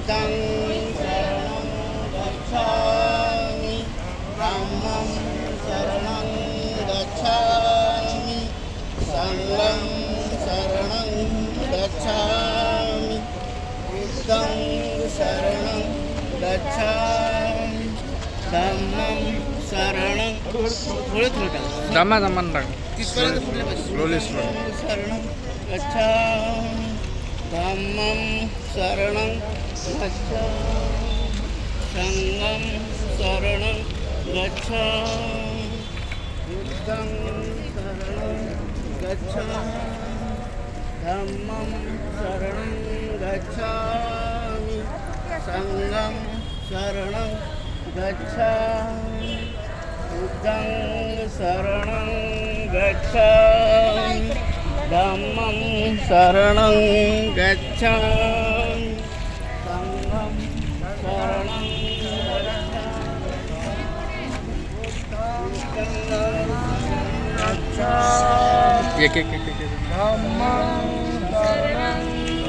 बुद्धं शरणं गच्छामि धम्मं शरणं गच्छामि संघं शरणं गच्छामि बुद्धं शरणं गच्छामि धम्मं शरणं दमा दमान टाक स्लोली शरणं गच्छामि धम्मं शरणं गच्छामि संघं शरणं गच्छामि बुद्धं शरणं गच्छामि धम्मं शरणं गच्छामि संघं शरणं गच्छामि बुद्धं शरणं गच्छामि धम्मं शरणं गच्छामि संघं शरणं गच्छामि एक धम्मं शरणं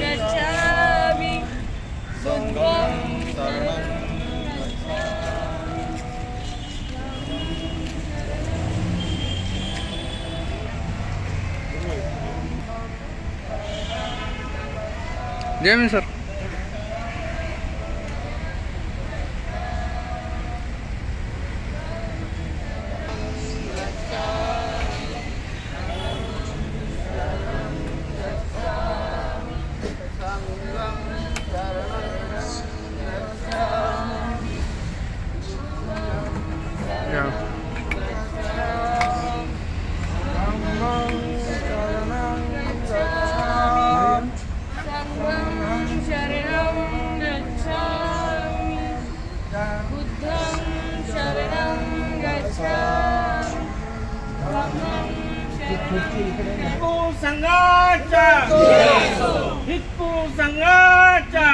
गच्छामि संघं शरणं जय मी सर भिक्खू संघाचा भिक्खू संघाचा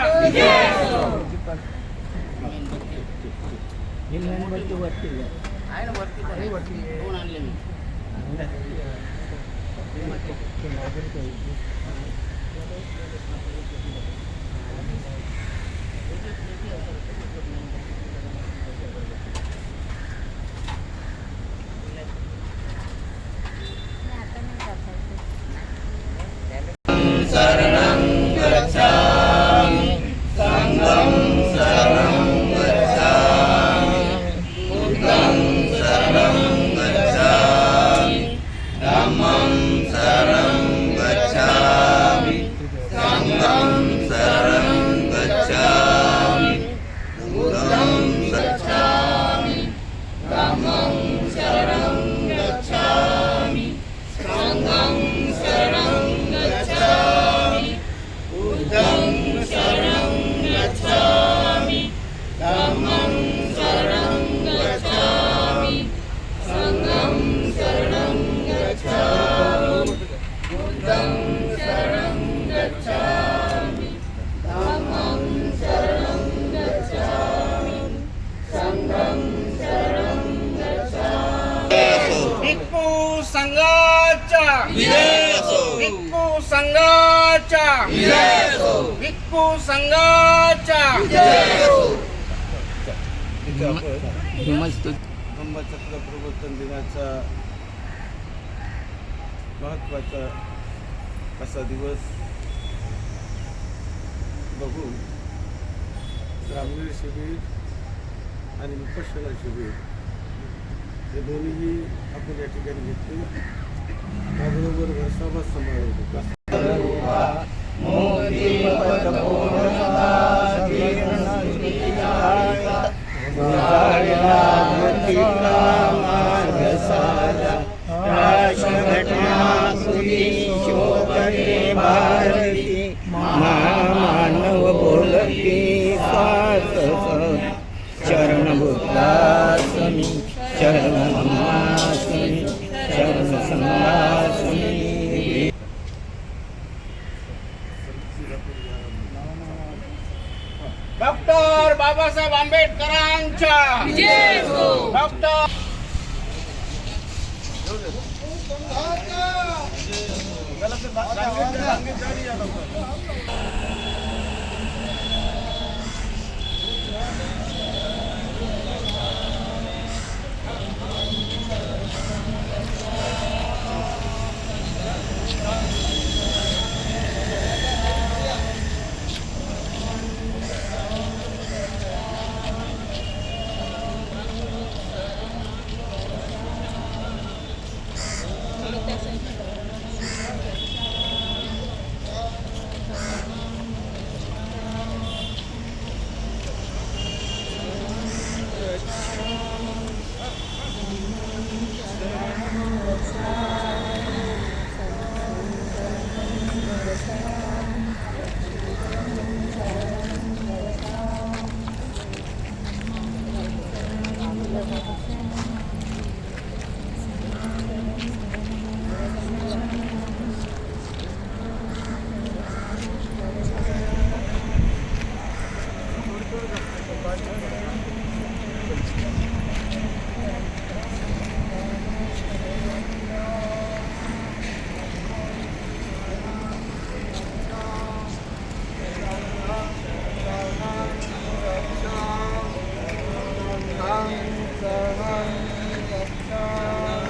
दोन आणले मी शरणं गच्छामि संघं शरणं गच्छामि बुद्धं शरणं गच्छामि धम्मं शरणं गच्छामि संघं शरणं गच्छामि बुद्धं गच्छामि धम्मं शरणं गच्छामि संघं शरणं गच्छामि बुद्धं शरणं गच्छामि धम्मं शरणं गच्छामि संघं शरणं गच्छामि बुद्धं शरणं गच्छामि धम्मं शरणं गच्छामि संघं शरणं गच्छामि भिक्खू संघाचा भिक्खू संघाचा भिक्खू संघाचा धम्मचक्र प्रवर्तन दिनाचा महत्त्वाचा असा दिवस बघून ग्रामीण शिबिर आणि विपश्यना शिबिर हे दोन्हीही आपण या ठिकाणी घेतले. त्याबरोबर वर्षाभास समारोह मानव बोलती शरण बुद्धास्मी शरण धम्मास्मी शरण संघास्मी. डॉक्टर बाबासाहेब आंबेडकरांच्या डॉक्टर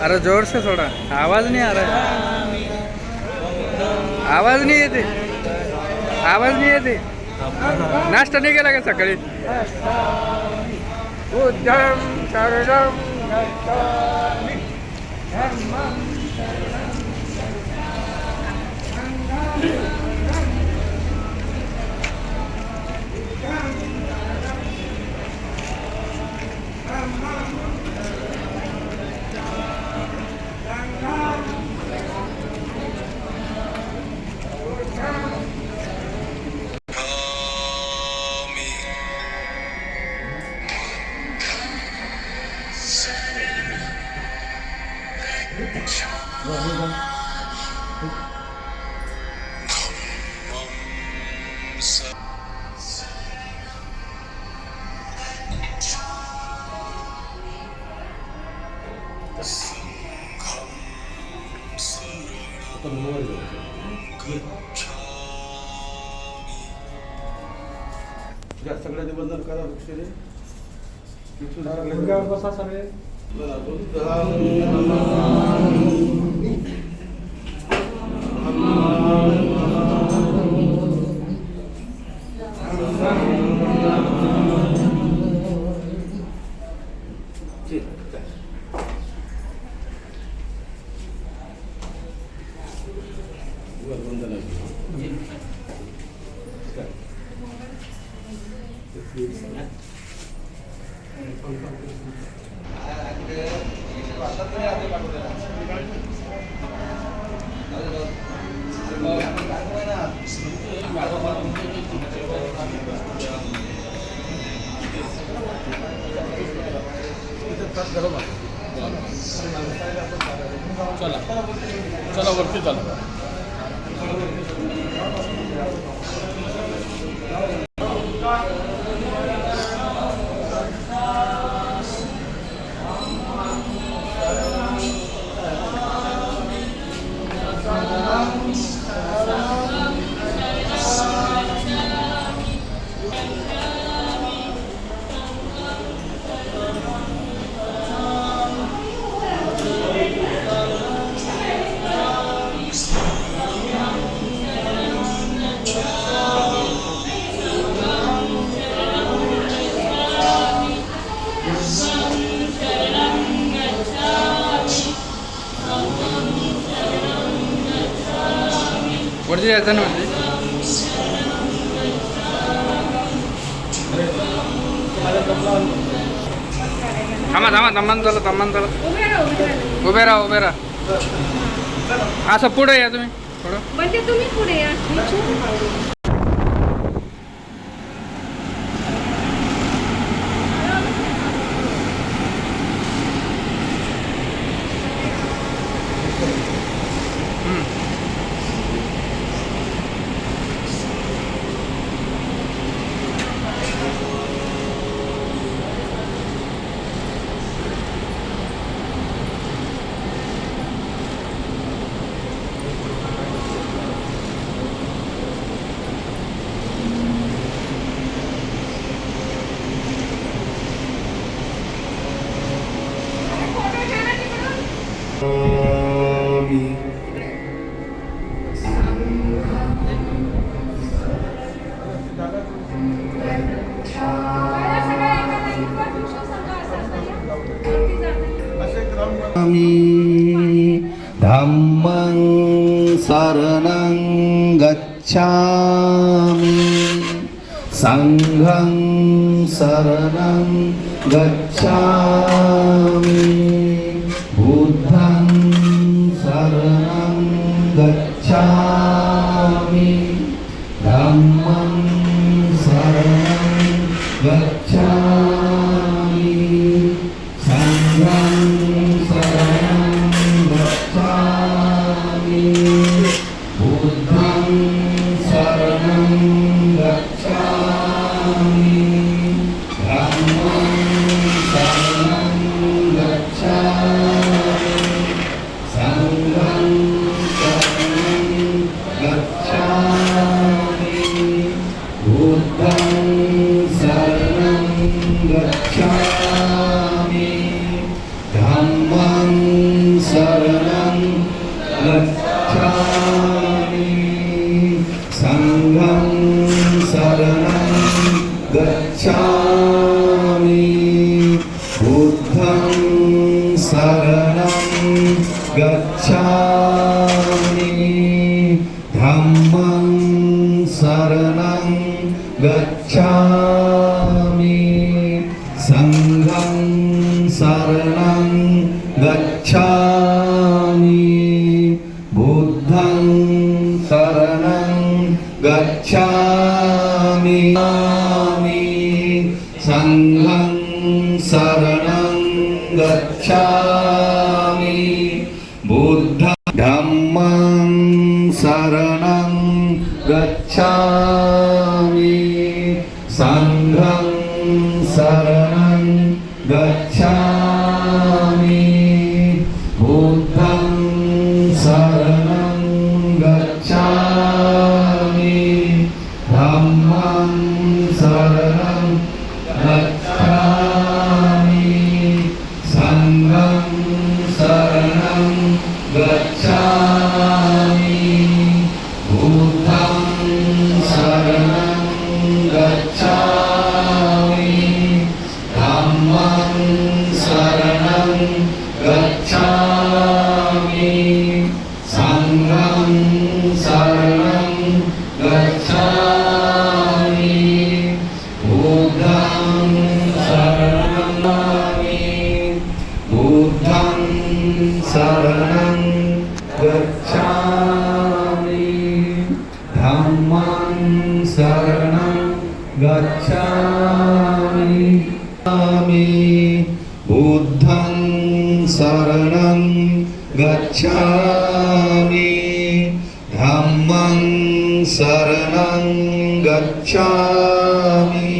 अरे जोर से थोड़ा, आवाज नहीं आ रहा है, आवाज नाही येते, आवाज नाही येते. नाश्ता नाही केला का सकाळी? बुद्धं शरणं गच्छामि धम्मं सगळ्या निबंधन करा वृक्षाने. बसा सगळे. चला चला वरती चला. वरती जायचं ना वरती. थांबा थांबा थांबा चला थांबा चला. उभे राहा उभे राहा. असं पुढे या तुम्ही थोडं. म्हणजे तुम्ही पुढे या. धम्मं शरणं गच्छामि संघं शरणं गच्छामि बुद्धं शरणं गच्छामि धम्मं शरणं गच्छामि संघं शरणं गच्छामि बुद्धं शरणं गच्छामि धम्मं शरणं गच्छामि संघं शरणं गच्छामि बुद्धं शरणं गच्छामि धम्मं गच्छामि बुद्धं शरणं गच्छामि धम्मं शरणं गच्छामि संघं शरणं गच्छामि बुद्धं शरणं गच्छामि संघं शरणं गच्छामि बुद्धं धम्मं शरणं गच्छामि संघं शरणं गच्छामि बुद्धं शरणं गच्छामि धम्मं शरणं गच्छामि संघं शरणं गच्छामि बुद्धं शरणं गच्छामि धम्मं शरणं गच्छामि संघं शरणं गच्छामि बुद्धं शरणं गच्छामि धम्मं शरणं गच्छामि बुद्धं शरणं गच्छामि धम्मं शरणं गच्छामि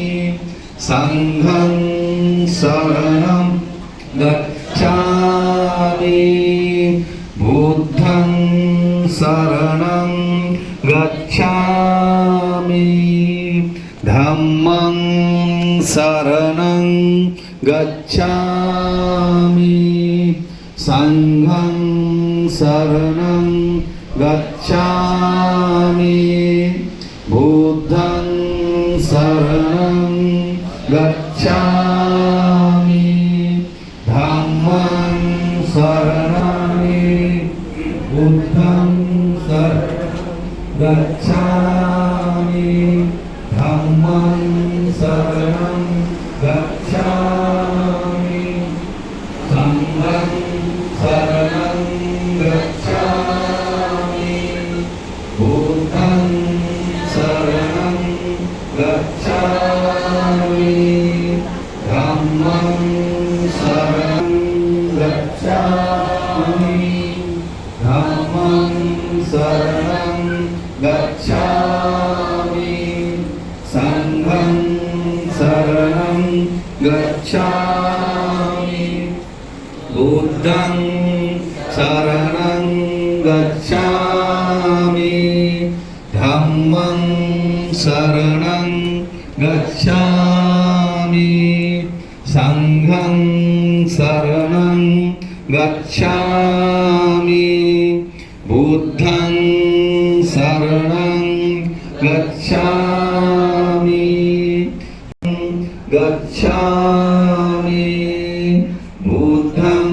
संघं शरणं गच्छामि बुद्धं शरणं गच्छामि धम्मं शरणं गच्छामि संघं शरणं गच्छामि बुद्धं शरणं गच्छामि धम्मं शरणं बुद्धं शरणं गच्छामि धम्मं शरणं गच्छामि संघं शरणं गच्छामि बुद्धं शरणं गच्छामि धम्मं शरणं गच्छामि धम्मं शरणं गच्छामि संघं शरणं गच्छामि बुद्धं शरणं गच्छामि धम्मं शरणं गच्छामि संघं शरणं गच्छामि बुद्धं शरणं गच्छामि गच्छामि बुद्धं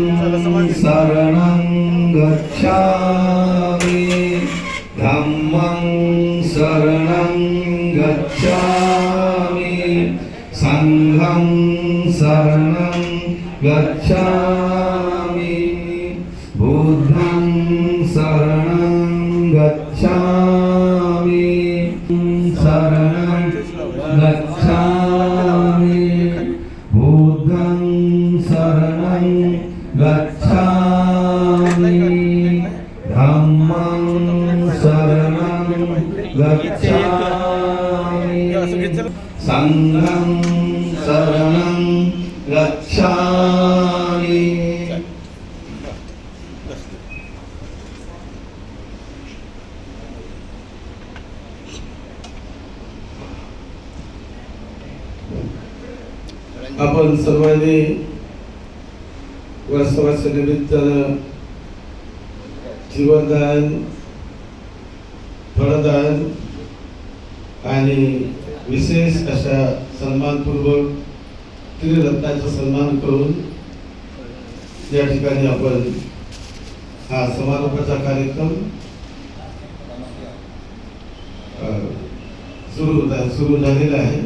शरणं गच्छामि धम्मं शरणं गच्छामि संघं शरणं गच्छामि बुद्धं शरणं गच्छामि शरणं गच्छामि बुद्धं शरणं गच्छामि धम्मं शरणं गच्छामि संघं शरणं गच्छामि आपण सर्वांनी वास्तवाच्या निमित्तानं जीवनदान, फळदान आणि विशेष अशा सन्मानपूर्वक त्रिरत्नाचा सन्मान करून या ठिकाणी आपण हा समारोपाचा कार्यक्रम सुरू झालेला आहे.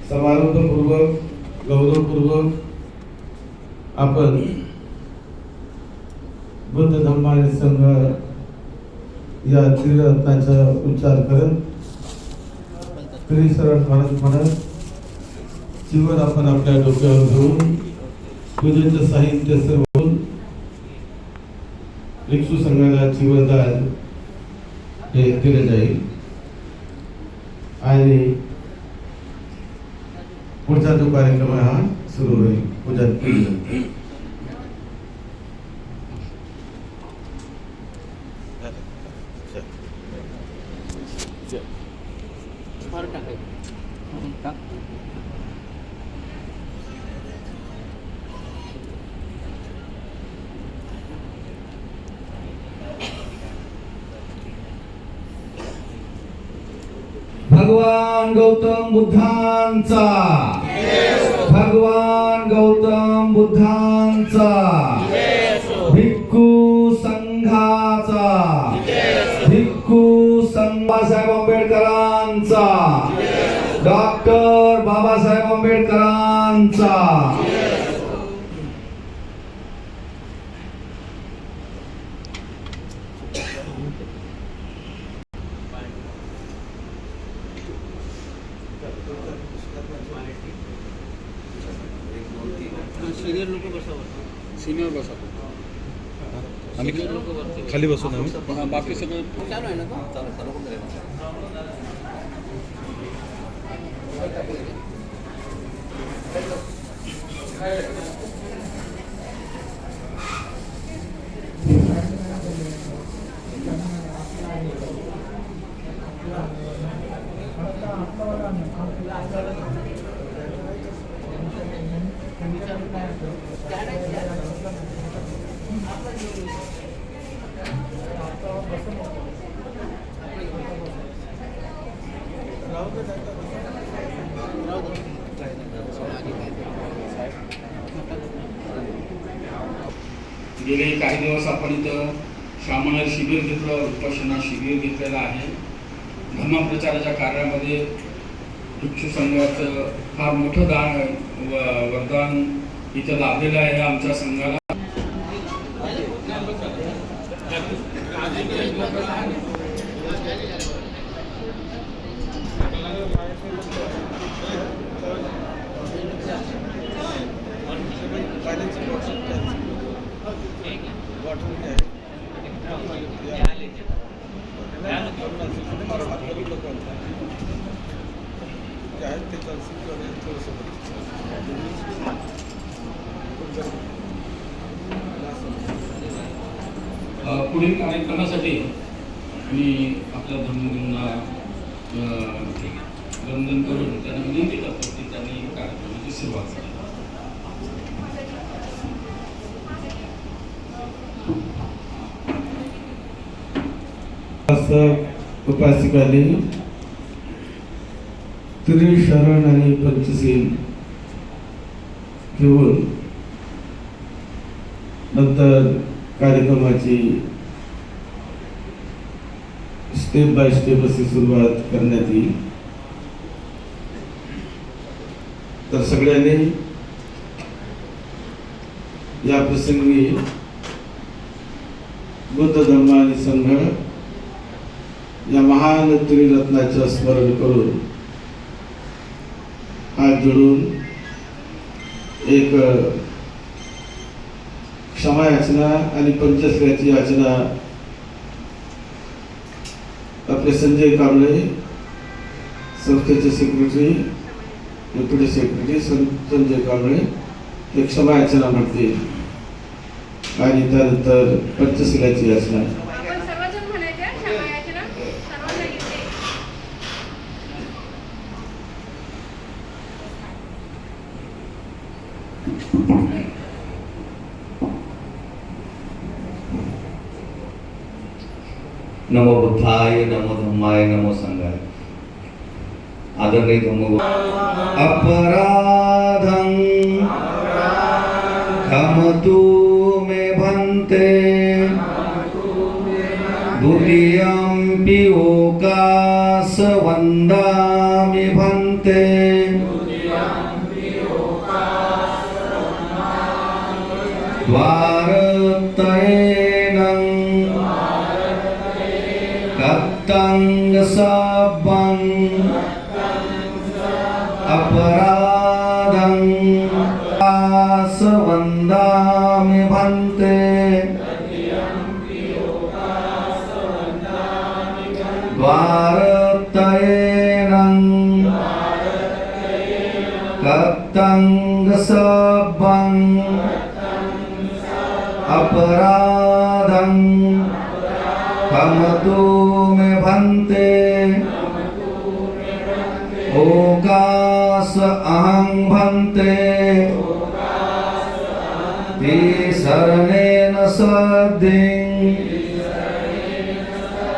समारंभपूर्वक गौरवपूर्वक आपण बुद्ध धम्म आणि संघ या त्रिरत्नाचा उच्चार करत त्रिशरण म्हणत जीवन आपण आपल्या डोक्यावर घेऊन पूजेचं साहित्य सर्व भिक्षू संघाला जीवनदान हे दिले जाईल आणि पुढचा जो कार्यक्रम आहे हा सुरू होईल. पूजा केली जाते. भगवान गौतम बुद्धांचा, भगवान गौतम बुद्धांचा, भिक्खू संघाचा, भिक्खू बाबासाहेब आंबेडकरांचा, डॉक्टर बाबासाहेब आंबेडकरांचा. सिनियर बसा आम्ही खाली बसू ना आम्ही. बाकी सगळं चालू आहे ना गेले काही दिवस आपण इथं श्रामण शिबिर घेतलं, उपोषणा शिबिर घेतलेलं आहे. धर्मप्रचाराच्या कार्यामध्ये भिक्षू संघाचं फार मोठं वरदान इथं लाभलेलं आहे आमच्या संघाला. पुढील कार्यक्रमासाठी मी आपल्या धर्मगुरूंना वंदन करून त्यांना विनंती करतो की त्यांनी कार्यक्रमाची सुरुवात केली. उपासिकांनी त्रिशरण आणि पंचशील घेऊन नंतर कार्यक्रमाची स्टेप बाय स्टेप अशी सुरुवात करण्यात येईल. तर सगळ्यांनी या प्रसंगी बुद्ध धम्म आणि संघ या महान त्रिरत्नाचं स्मरण करून हात जोडून एक क्षमा याचना आणि पंचश्रेयाची याचना आपले संजय कांबळे संस्थेचे secretary deputy secretary Sanjay Kamble हे क्षमा याचना म्हणतील आणि त्यानंतर पंचशिलाची याचना. आपण सर्वजण म्हणायचं क्षमा याचना सर्वांना येते. नमो बुद्धाय, नमो धम्माय, नमो संघाय. आदरणीय धम्मगुरु अपराधं क्षमतु मे भन्ते द्वितीयंपि ओकास वन्दामि भन्ते द्वारत्रयेनं कत्तं सब्बं अपराधं वन्दामि भन्ते द्वारत्रयेनं कत्तं सब्बं अपराधं क्षमतु मे भन्ते ओकास अहं भन्ते तिसरणेन सद्धिं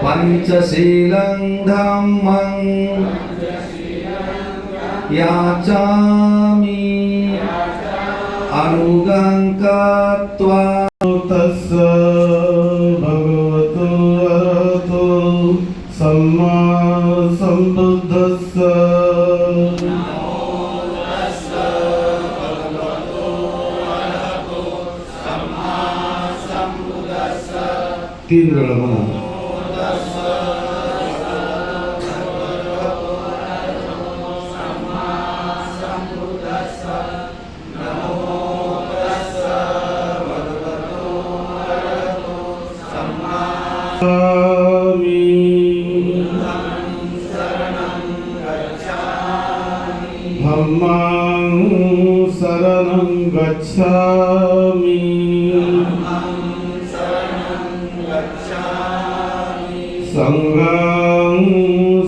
पंचशीलं धम्मं याचामि अनुगं कृत्वा तस्य भगवतो अरहतो सम्मा सम्बुद्धस्य 3 वेळा म्हणा धम्मं शरणं गच्छामि संघं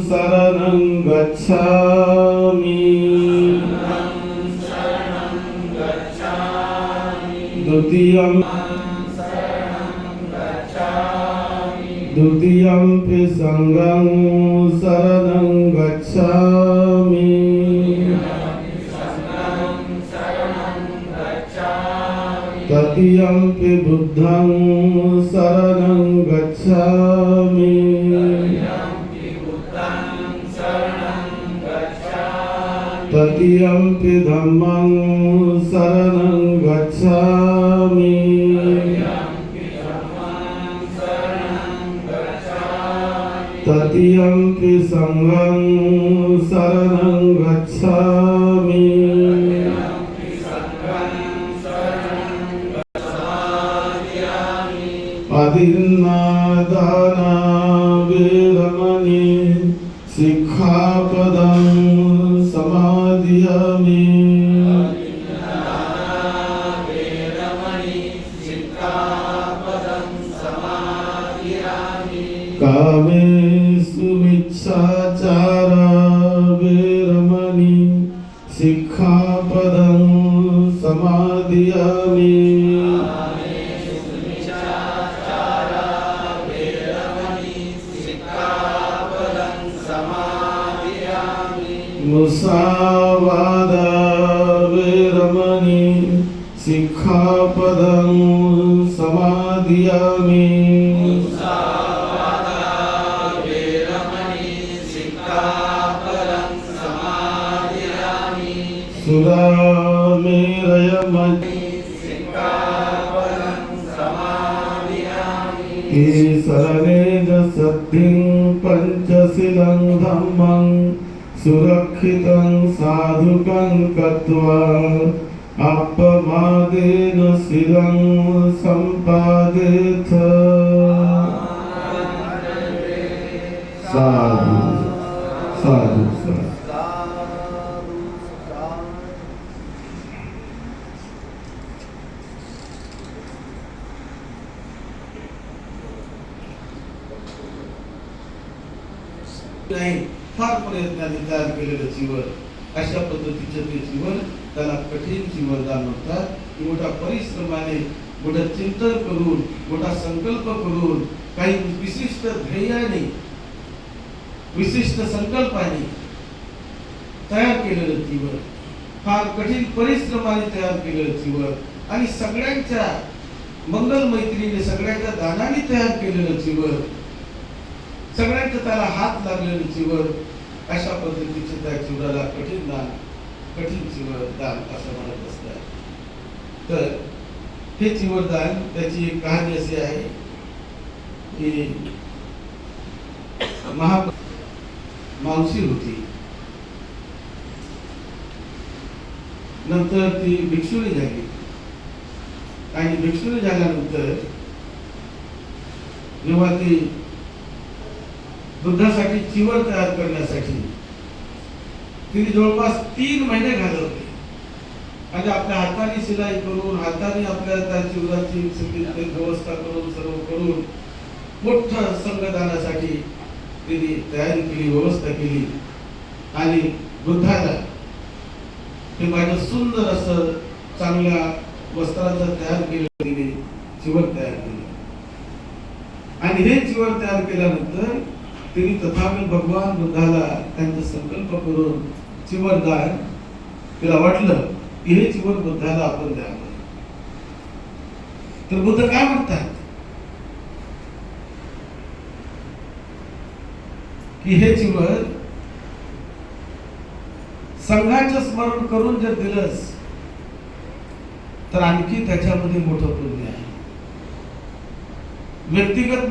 शरणं गच्छामि द्वितीयंपि संघं शरणं गच्छामि तृतीयंपि बुद्धं शरणं गच्छामि तृतीयंपि धम्मं शरणं गच्छामि तृतीयंपि संघं शरणं गच्छामि अदिन्नादाना वेरमणि सिक्खापदं समादियामि कामेषु मिच्छाचारा वेरमणि सिक्खापदं समादियामि मुसावादा वेरमणि सिक्खापदं समादियामि शरणेन सद्धिं पंचशीलं धम्मं सुरक्षितं साधुकं कृत्वा अपमादेन शिरं सम्पादेथ साधु साधु साधु फार प्रयत्नाने तयार केलेलं जीवन अशा पद्धतीचं ते जीवन त्याला कठीण जीवन जाणवतात. मोठ्या परिश्रमाने मोठं चिंतन करून मोठा संकल्प करून काही विशिष्ट ध्येयाने विशिष्ट संकल्पाने तयार केलेलं चिवर, फार कठीण परिश्रमाने तयार केलेलं चिवर आणि सगळ्यांच्या मंगल मैत्रीने, सगळ्यांच्या दानाने तयार केलेलं चिवर, सगळ्यांच्या त्याला हात लागलेलं चिवर, अशा पद्धतीचं त्या चिवराला कठीण दान, कठीण चिवर दान असं म्हणत असतात. तर हे चिवरदान, त्याची एक कहाणी अशी आहे की मावशी होती, नंतर ती भिक्षुणी झाली आणि भिक्षुणी झाल्यानंतर जेव्हा ती बुद्धासाठी चिवर तयार करण्यासाठी तिने जवळपास 3 महिने घालवले आणि आपल्या हाताने शिलाई करून, हाताने आपल्या त्या चिवराची सगळी व्यवस्था करून, सर्व करून मोठ्या संघदानासाठी तिने तयारी केली, व्यवस्था केली आणि बुद्धाला हे माझं सुंदर असं चांगल्या वस्त्राचं तयार केलं, तिने चिवर तयार केलं आणि हे चिवर तयार केल्यानंतर तिने तथागत भगवान बुद्धाला त्यांचा संकल्प करून चिवरदान, तिला वाटलं की हे चिवर बुद्धाला आपण द्यावं. तर बुद्ध काय म्हणतात की हे चिवर संघाचं स्मरण करून जर दिलंस तर आणखी त्याच्यामध्ये मोठं पुण्य आहे. व्यक्तिगत